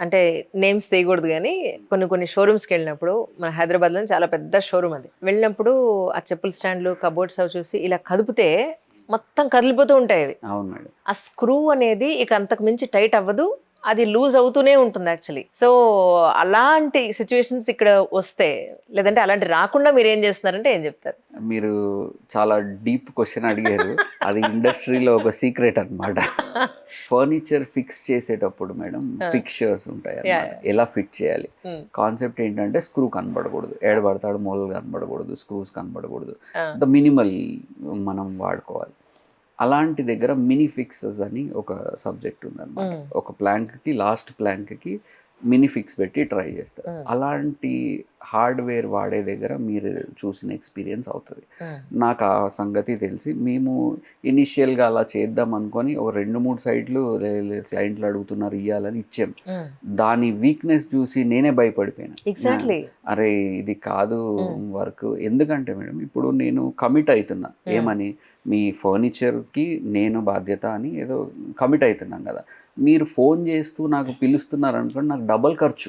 అంటే నేమ్స్ తీయకూడదు కానీ కొన్ని షోరూమ్స్కి వెళ్ళినప్పుడు మన హైదరాబాద్లో చాలా పెద్ద షోరూమ్ అది, వెళ్ళినప్పుడు ఆ చెప్పుల స్టాండ్లు కబోర్డ్స్ అవి చూసి ఇలా కదిపితే మొత్తం కదిలిపోతూ ఉంటాయి అవి. అవును మేడం. ఆ స్క్రూ అనేది ఇక అంతకు మించి టైట్ అవ్వదు, అది లూజ్ అవుతూనే ఉంటుంది యాక్చువల్లీ. సో అలాంటి సిచ్యువేషన్స్ ఇక్కడ వస్తే, లేదంటే అలాంటి రాకుండా మీరు ఏం చేస్తున్నారంటే ఏం చెప్తారు? మీరు చాలా డీప్ క్వశ్చన్ అడిగారు. అది ఇండస్ట్రీలో ఒక సీక్రెట్ అన్నమాట. ఫర్నిచర్ ఫిక్స్ చేసేటప్పుడు మేడం ఫిక్చర్స్ ఉంటాయి అన్నమాట, ఎలా ఫిట్ చేయాలి. కాన్సెప్ట్ ఏంటంటే స్క్రూ కనబడకూడదు, ఏడబడతాడు మూలలు కనబడకూడదు, స్క్రూస్ కనబడకూడదు, ద మినిమల్ మనం వాడుకోవాలి. అలాంటి దగ్గర మినీ ఫిక్సెస్ అని ఒక సబ్జెక్ట్ ఉందన్నమాట. ఒక ప్లాంక్కి లాస్ట్ ప్లాంక్కి మినీ ఫిక్స్ పెట్టి ట్రై చేస్తారు. అలాంటి హార్డ్వేర్ వాడే దగ్గర మీరు చూసిన ఎక్స్పీరియన్స్ అవుతుంది. నాకు ఆ సంగతి తెలిసి మేము ఇనిషియల్గా అలా చేద్దాం అనుకొని ఒక 2-3 సైట్లు క్లయింట్లు అడుగుతున్నారు ఇవ్వాలని ఇచ్చాం. దాని వీక్నెస్ చూసి నేనే భయపడిపోయాను. ఎగ్జాక్ట్లీ. అరే ఇది కాదు వర్క్. ఎందుకంటే మేడం ఇప్పుడు నేను కమిట్ అవుతున్నా, ఏమని మీ ఫర్నిచర్కి నేను బాధ్యత అని ఏదో కమిట్ అవుతున్నాం కదా. మీరు ఫోన్ చేస్తూ నాకు పిలుస్తున్నారు అనుకోండి, నాకు డబల్ ఖర్చు.